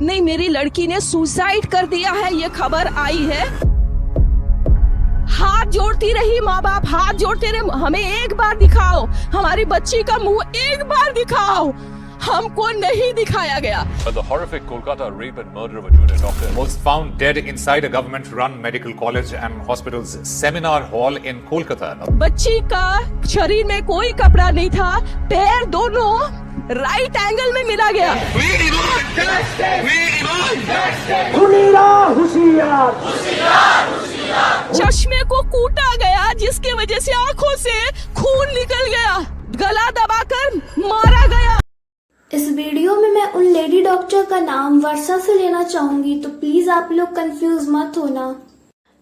नहीं, मेरी लड़की ने सुसाइड कर दिया है, ये खबर आई है। हाथ जोड़ती रही माँ बाप, हाथ जोड़ते रहे, हमें एक बार दिखाओ, हमारी बच्ची का मुंह एक बार दिखाओ। हमको नहीं दिखाया गया। But the horrific Kolkata rape and murder of a junior doctor was found dead inside a government-run medical college and hospital's seminar hall in Kolkata. बच्ची का शरीर में कोई कपड़ा नहीं था, पैर दोनों राइट एंगल में मिला गया। चश्मे को कूटा गया, जिसकी वजह से आंखों से खून निकल गया, गला दबाकर मारा गया। इस वीडियो में मैं उन लेडी डॉक्टर का नाम वर्षा से लेना चाहूंगी, तो प्लीज आप लोग कंफ्यूज मत होना।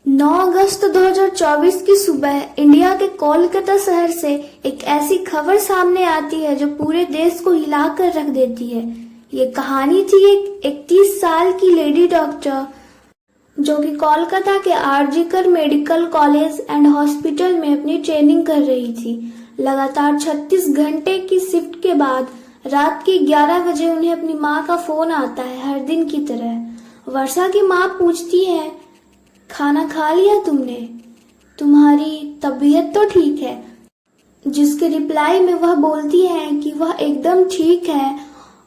9 अगस्त 2024 की सुबह इंडिया के कोलकाता शहर से एक ऐसी खबर सामने आती है जो पूरे देश को हिला कर रख देती है। ये कहानी थी एक 31 साल की लेडी डॉक्टर जो कि कोलकाता के RG Kar medical college and hospital में अपनी ट्रेनिंग कर रही थी। लगातार 36 घंटे की शिफ्ट के बाद रात के 11 बजे उन्हें अपनी माँ का फोन आता है, हर दिन की तरह। वर्षा की माँ पूछती है, खाना खा लिया तुमने? तुम्हारी तबीयत तो ठीक है? जिसके रिप्लाई में वह बोलती है कि वह एकदम ठीक है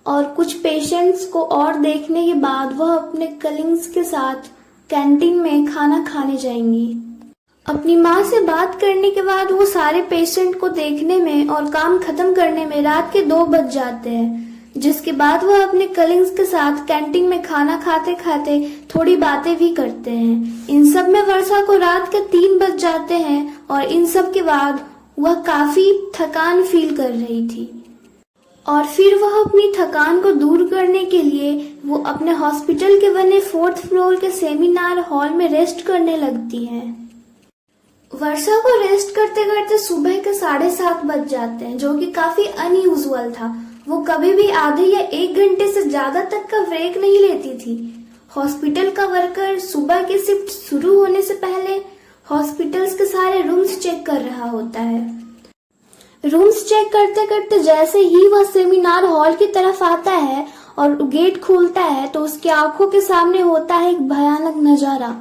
और कुछ पेशेंट्स को और देखने के बाद वह अपने कलीग्स के साथ कैंटीन में खाना खाने जाएंगी। अपनी माँ से बात करने के बाद वो सारे पेशेंट को देखने में और काम खत्म करने में रात के 2 बज जाते हैं, जिसके बाद वह अपने कलीग्स के साथ कैंटीन में खाना खाते खाते थोड़ी बातें भी करते हैं। इन सब में वर्षा को रात के 3 बज जाते हैं और इन सब के बाद वह काफी थकान फील कर रही थी और फिर वह अपनी थकान को दूर करने के लिए वो अपने हॉस्पिटल के बने 4th फ्लोर के सेमिनार हॉल में रेस्ट करने लगती है। वर्षा को रेस्ट करते करते सुबह के 7:30 बज जाते हैं, जो कि काफी अनयूजुअल था। वो कभी भी आधे या 1 घंटे से ज्यादा तक का ब्रेक नहीं लेती थी। हॉस्पिटल का वर्कर सुबह की शिफ्ट शुरू होने से पहले हॉस्पिटल्स के सारे रूम्स चेक कर रहा होता है। रूम्स चेक करते करते जैसे ही वह सेमिनार हॉल की तरफ आता है और गेट खुलता है तो उसकी आंखों के सामने होता है एक भयानक नजारा,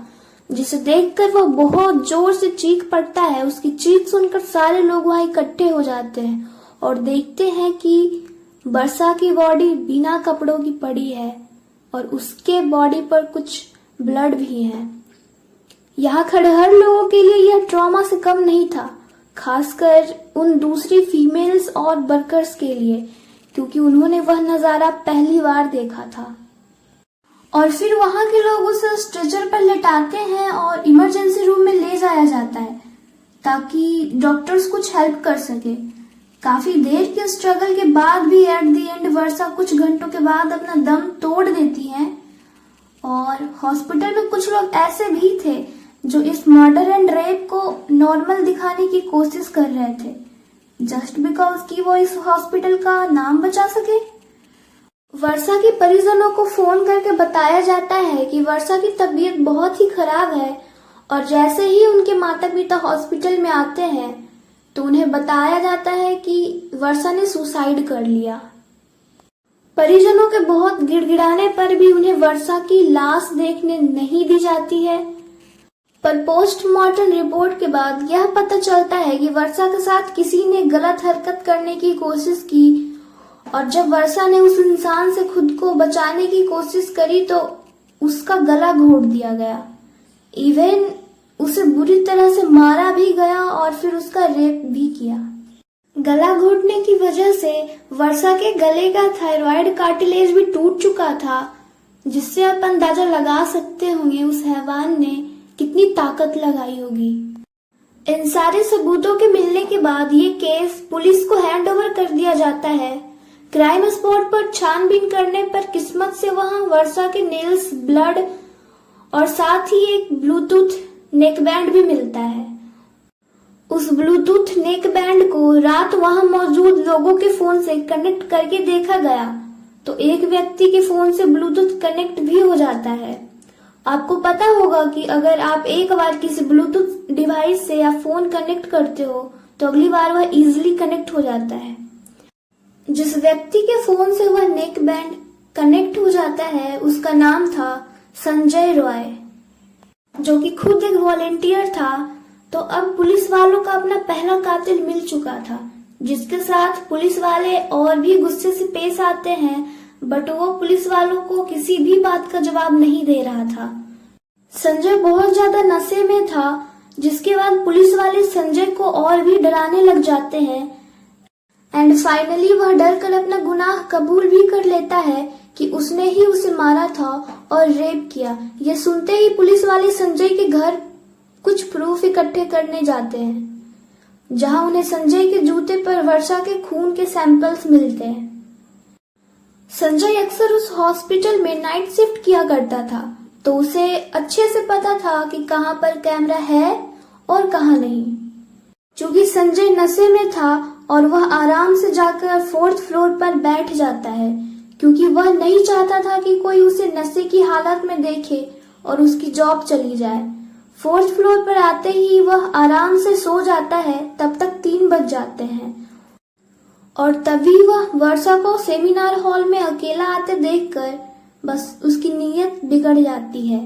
जिसे देखकर वह बहुत जोर से चीख पड़ता है। उसकी चीख सुनकर सारे लोग वहां इकट्ठे हो जाते हैं और देखते हैं कि वर्षा की बॉडी बिना कपड़ों की पड़ी है और उसके बॉडी पर कुछ ब्लड भी है। यहाँ खड़े हर लोगों के लिए यह ट्रॉमा से कम नहीं था, खासकर उन दूसरी फीमेल्स और वर्कर्स के लिए, क्योंकि उन्होंने वह नजारा पहली बार देखा था। और फिर वहां के लोग उसे स्ट्रेचर पर लेटाते हैं और इमरजेंसी रूम में ले जाया जाता है ताकि डॉक्टर्स कुछ हेल्प कर सके। काफी देर के स्ट्रगल के बाद भी एट द एंड वर्षा कुछ घंटों के बाद अपना दम तोड़ देती है। और हॉस्पिटल में कुछ लोग ऐसे भी थे जो इस मर्डर एंड रेप को नॉर्मल दिखाने की कोशिश कर रहे थे, जस्ट बिकॉज कि वो इस हॉस्पिटल का नाम बचा सके। वर्षा के परिजनों को फोन करके बताया जाता है कि वर्षा की तबीयत बहुत ही खराब है और जैसे ही उनके माता पिता हॉस्पिटल में आते हैं तो उन्हें बताया जाता है कि वर्षा ने सुसाइड कर लिया। परिजनों के बहुत गिड़गिड़ाने पर भी उन्हें वर्षा की लाश देखने नहीं दी जाती है, पर पोस्टमार्टम रिपोर्ट के बाद यह पता चलता है कि वर्षा के साथ किसी ने गलत हरकत करने की कोशिश की और जब वर्षा ने उस इंसान से खुद को बचाने की कोशिश करी तो उसका गला घोट दिया गया। इवन उसे बुरी तरह से मारा भी गया और फिर उसका रेप भी किया। गला घोटने की वजह से वर्षा के गले का थायराइड कार्टिलेज भी टूट चुका था, जिससे आप अंदाजा लगा सकते होंगे उस हैवान ने कितनी ताकत लगाई होगी। इन सारे सबूतों के मिलने के बाद ये केस पुलिस को हैंड ओवर कर दिया जाता है। क्राइम स्पॉट पर छानबीन करने पर किस्मत से वहां वर्षा के नेल्स, ब्लड और साथ ही एक ब्लूटूथ नेक बैंड भी मिलता है। उस ब्लूटूथ नेक बैंड को रात वहां मौजूद लोगों के फोन से कनेक्ट करके देखा गया तो एक व्यक्ति के फोन से ब्लूटूथ कनेक्ट भी हो जाता है। आपको पता होगा कि अगर आप एक बार किसी ब्लूटूथ डिवाइस से या फोन कनेक्ट करते हो तो अगली बार वह इजीली कनेक्ट हो जाता है। जिस व्यक्ति के फोन से वह नेक बैंड कनेक्ट हो जाता है। उसका नाम था संजय रॉय, जो कि खुद एक वॉलेंटियर था। तो अब पुलिस वालों का अपना पहला कातिल मिल चुका था, जिसके साथ पुलिस वाले और भी गुस्से से पेश आते हैं, बट वो पुलिस वालों को किसी भी बात का जवाब नहीं दे रहा था। संजय बहुत ज्यादा नशे में था, जिसके बाद पुलिस वाले संजय को और भी डराने लग जाते हैं। एंड फाइनली वह डर कर अपना गुनाह कबूल भी कर लेता है कि उसने ही उसे मारा था और रेप किया। ये सुनते ही पुलिस वाले संजय के घर कुछ प्रूफ इकट्ठे करने जाते हैं, जहां उन्हें संजय के जूते पर वर्षा के खून के सैंपल्स मिलते हैं। संजय अक्सर उस हॉस्पिटल में नाइट शिफ्ट किया करता था, तो उसे अच्छे से पता था कि कहां पर कैमरा है और कहां नहीं। क्योंकि संजय नशे में था और वह आराम से जाकर 4th फ्लोर पर बैठ जाता है, क्योंकि वह नहीं चाहता था कि कोई उसे नशे की हालत में देखे और उसकी जॉब चली जाए। 4th फ्लोर पर आते ही वह आराम से सो जाता है। तब तक 3 बज जाते हैं और तभी वह वर्षा को सेमिनार हॉल में अकेला आते देखकर बस उसकी नीयत बिगड़ जाती है।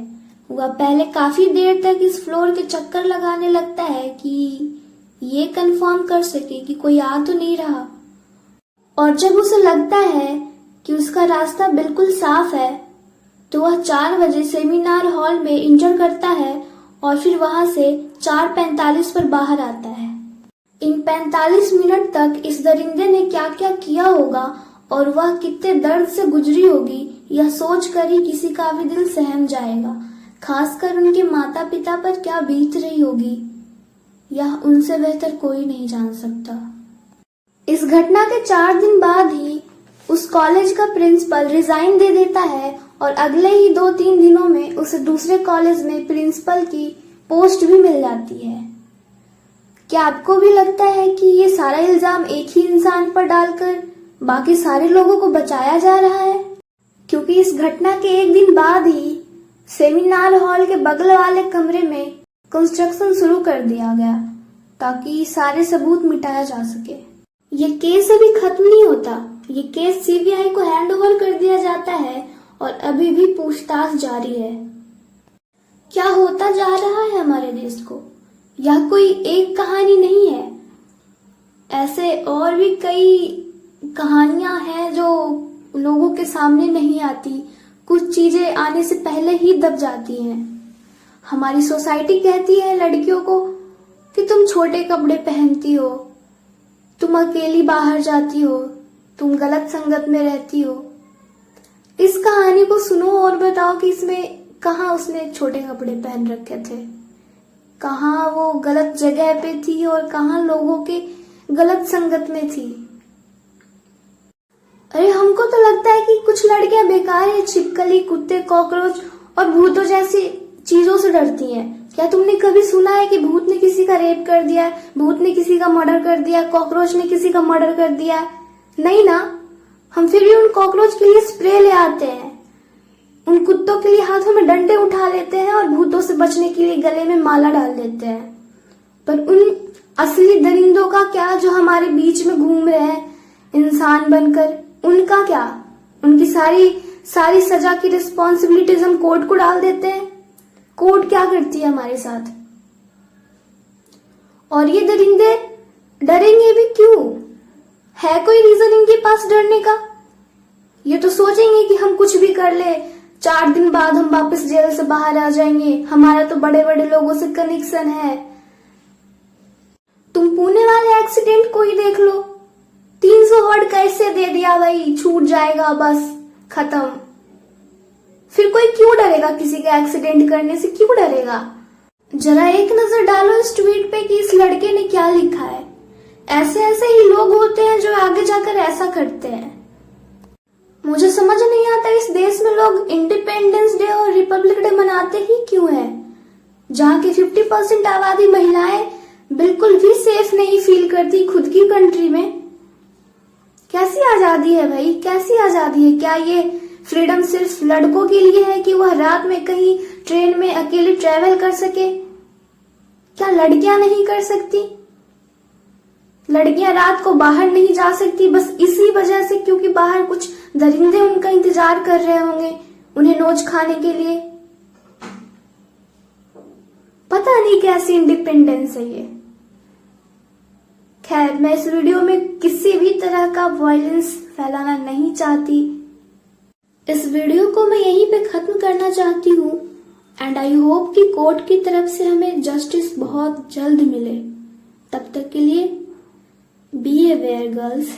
वह पहले काफी देर तक इस फ्लोर के चक्कर लगाने लगता है कि ये कंफर्म कर सके कि कोई आ तो नहीं रहा। और जब उसे लगता है कि उसका रास्ता बिल्कुल साफ है, तो वह 4 बजे सेमिनार हॉल में इंटर करता है और फिर वहां से 4:45 पर बाहर आता है। इन 45 मिनट तक इस दरिंदे ने क्या क्या किया होगा और वह कितने दर्द से गुजरी होगी, यह सोच कर ही किसी का भी दिल सहम जाएगा। खासकर उनके माता पिता पर क्या बीत रही होगी, यह उनसे बेहतर कोई नहीं जान सकता। इस घटना के 4 दिन बाद ही उस कॉलेज का प्रिंसिपल रिजाइन दे देता है और अगले ही 2-3 दिनों में उसे दूसरे कॉलेज में प्रिंसिपल की पोस्ट भी मिल जाती है। क्या आपको भी लगता है कि ये सारा इल्जाम एक ही इंसान पर डालकर बाकी सारे लोगों को बचाया जा रहा है? क्योंकि इस घटना के 1 दिन बाद ही सेमिनार हॉल के बगल वाले कमरे में कंस्ट्रक्शन शुरू कर दिया गया, ताकि सारे सबूत मिटाया जा सके। ये केस अभी खत्म नहीं होता। ये केस सीबीआई को हैंड ओवर कर दिया जाता है और अभी भी पूछताछ जारी है। क्या होता जा रहा है हमारे देश को? यह कोई एक कहानी नहीं है। ऐसे और भी कई कहानियां हैं जो लोगों के सामने नहीं आती, कुछ चीजें आने से पहले ही दब जाती हैं। हमारी सोसाइटी कहती है लड़कियों को कि तुम छोटे कपड़े पहनती हो, तुम अकेली बाहर जाती हो, तुम गलत संगत में रहती हो। इस कहानी को सुनो और बताओ कि इसमें कहाँ उसने छोटे कपड़े पहन रखे थे, कहाँ वो गलत जगह पे थी और कहाँ लोगों के गलत संगत में थी। अरे हमको तो लगता है कि कुछ लड़कियां बेकार है, छिपकली, कुत्ते, कॉकरोच और भूतों जैसी चीजों से डरती हैं। क्या तुमने कभी सुना है कि भूत ने किसी का रेप कर दिया, भूत ने किसी का मर्डर कर दिया, कॉकरोच ने किसी का मर्डर कर दिया? नहीं ना। हम फिर भी उन कॉकरोच के लिए स्प्रे ले आते हैं, उन कुत्तों के लिए हाथों में डंडे उठा लेते हैं और भूतों से बचने के लिए गले में माला डाल देते हैं। पर उन असली दरिंदों का क्या, जो हमारे बीच में घूम रहे हैं इंसान बनकर? उनका क्या? उनकी सारी सजा की रिस्पॉन्सिबिलिटीज हम कोर्ट को डाल देते हैं। कोर्ट क्या करती है हमारे साथ? और ये दरिंदे डरेंगे भी क्यों? है कोई रीजन इनके पास डरने का? ये तो सोचेंगे कि हम कुछ भी कर ले, 4 दिन बाद हम वापस जेल से बाहर आ जाएंगे, हमारा तो बड़े बड़े लोगों से कनेक्शन है। तुम पुणे वाले एक्सीडेंट को ही देख लो, 300 वर्ड कैसे दे दिया भाई, छूट जाएगा, बस खत्म। फिर कोई क्यों डरेगा? किसी के एक्सीडेंट करने से क्यों डरेगा? जरा एक नजर डालो इस ट्वीट पे कि इस लड़के ने क्या लिखा है। ऐसे ऐसे ही लोग होते हैं जो आगे जाकर ऐसा करते हैं। मुझे समझ नहीं आता इस देश में लोग इंडिपेंडेंस डे और रिपब्लिक डे मनाते ही क्यों है, जहाँ की 50% आबादी महिलाएं बिल्कुल भी सेफ नहीं फील करती खुद की कंट्री में। कैसी आजादी है भाई, कैसी आजादी है? क्या ये फ्रीडम सिर्फ लड़कों के लिए है कि वह रात में कहीं ट्रेन में अकेले ट्रेवल कर सके? क्या लड़कियां नहीं कर सकती? लड़कियां रात को बाहर नहीं जा सकती बस इसी वजह से क्योंकि बाहर कुछ दरिंदे उनका इंतजार कर रहे होंगे उन्हें नोच खाने के लिए। पता नहीं कैसी इंडिपेंडेंस है ये। खैर, मैं इस वीडियो में किसी भी तरह का वायलेंस फैलाना नहीं चाहती। इस वीडियो को मैं यहीं पे खत्म करना चाहती हूँ एंड आई होप कि कोर्ट की तरफ से हमें जस्टिस बहुत जल्द मिले। तब तक के लिए बी अवेयर गर्ल्स।